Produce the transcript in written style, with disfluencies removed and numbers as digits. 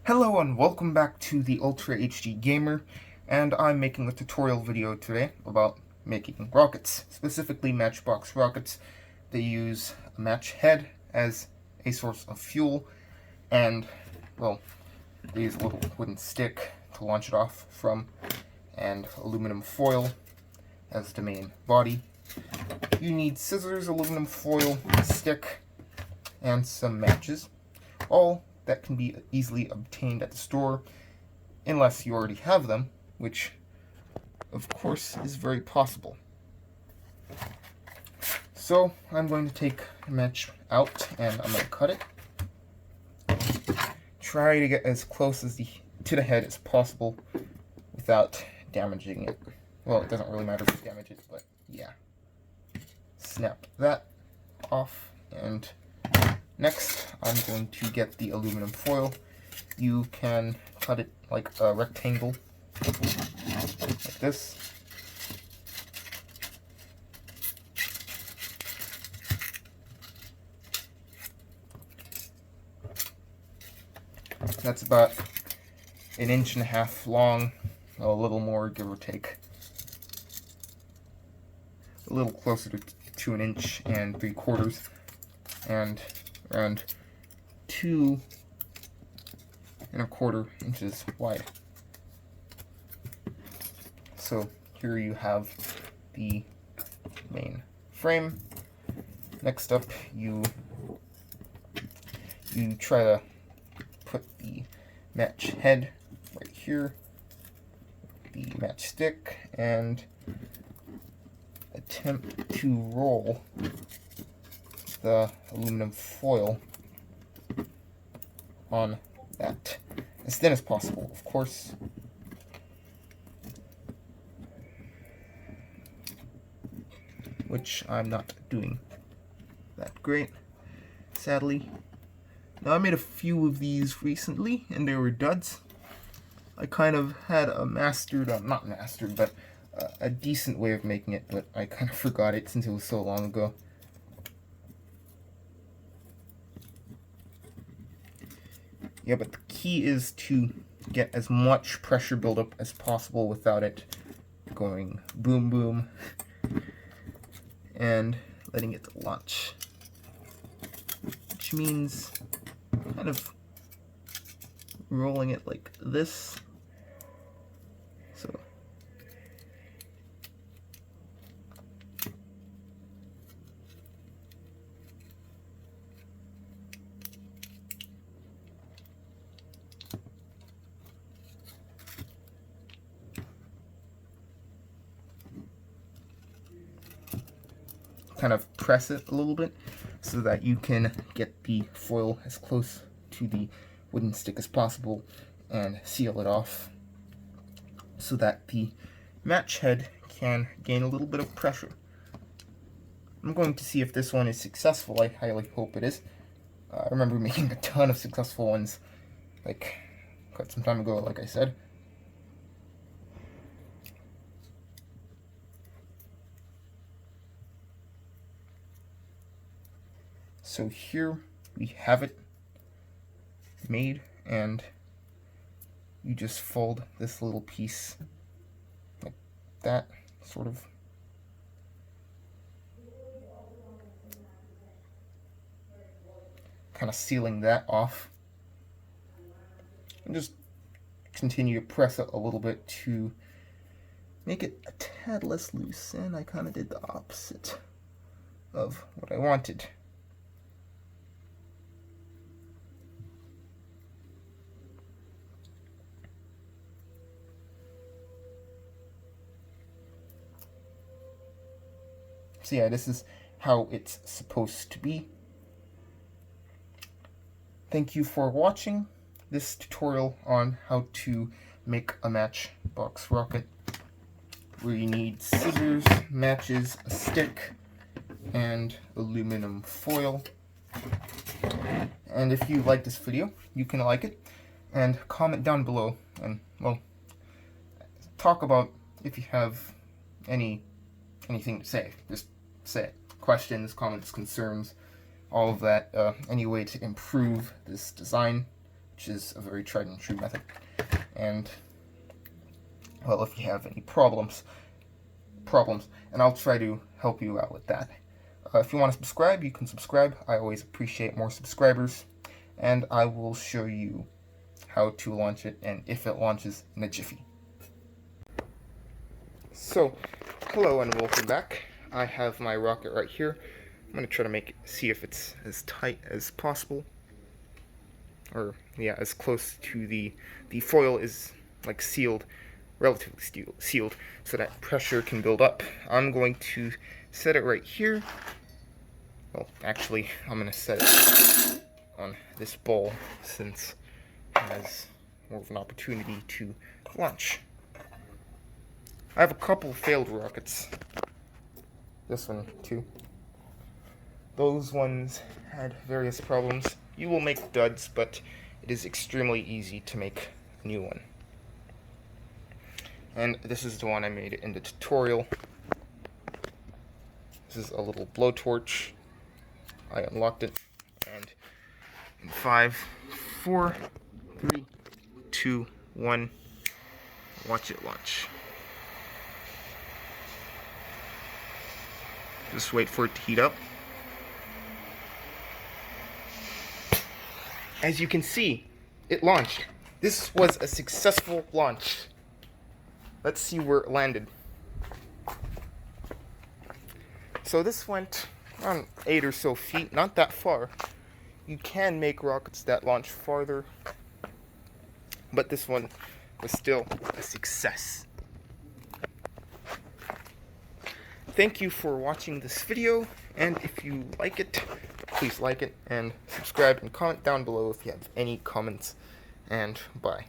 Hello and welcome back to the Ultra HD Gamer, and I'm making a tutorial video today about making rockets, specifically Matchbox rockets. They use a match head as a source of fuel, and, well, they use a little wooden stick to launch it off from, and aluminum foil as the main body. You need scissors, aluminum foil, a stick, and some matches. All that can be easily obtained at the store, unless you already have them, which, of course, is very possible. So, I'm going to take a match out, and I'm going to cut it. Try to get as close as to the head as possible without damaging it. Well, it doesn't really matter if you damage it, but yeah. Snap that off, and next, I'm going to get the aluminum foil. You can cut it like a rectangle, like this. That's about 1.5 inches long, a little more, give or take. A little closer to 1 3/4 inches, and around 2 1/4 inches wide. So here you have the main frame. Next up, you try to put the match head right here, the match stick, and attempt to roll the aluminum foil on that as thin as possible, of course. Which I'm not doing that great, sadly. Now, I made a few of these recently, and they were duds. I kind of had a not mastered, but a decent way of making it, but I kind of forgot it since it was so long ago. Yeah, but the key is to get as much pressure buildup as possible without it going boom boom and letting it launch. Which means kind of rolling it like this. So kind of press it a little bit so that you can get the foil as close to the wooden stick as possible and seal it off so that the match head can gain a little bit of pressure. I'm going to see if this one is successful. I highly hope it is. I remember making a ton of successful ones, like, quite some time ago, like I said. So here we have it made, and you just fold this little piece like that, sort of. Kind of sealing that off. And just continue to press it a little bit to make it a tad less loose, and I kind of did the opposite of what I wanted. So yeah, this is how it's supposed to be. Thank you for watching this tutorial on how to make a Matchbox rocket, where you need scissors, matches, a stick, and aluminum foil. And if you like this video, you can like it and comment down below, and, well, talk about if you have anything to say. Just say it. Questions, comments, concerns, all of that. Any way to improve this design which is a very tried and true method. And, well, if you have any problems, and I'll try to help you out with that. If you want to subscribe, you can subscribe. I always appreciate more subscribers, and I will show you how to launch it and if it launches in a jiffy. So, hello and welcome back. I have my rocket right here. I'm going to try to see if it's as tight as possible. Or, yeah, as close to the foil is, like, sealed, relatively sealed, so that pressure can build up. I'm going to set it right here. Well, actually, I'm going to set it on this ball, since it has more of an opportunity to launch. I have a couple failed rockets. This one, too. Those ones had various problems. You will make duds, but it is extremely easy to make a new one. And this is the one I made in the tutorial. This is a little blowtorch. I unlocked it, and in 5, 4, 3, 2, 1, watch it launch. Just wait for it to heat up. As you can see, it launched. This was a successful launch. Let's see where it landed. So this went around 8 or so feet, not that far. You can make rockets that launch farther, but this one was still a success. Thank you for watching this video, and if you like it, please like it and subscribe and comment down below if you have any comments, and bye.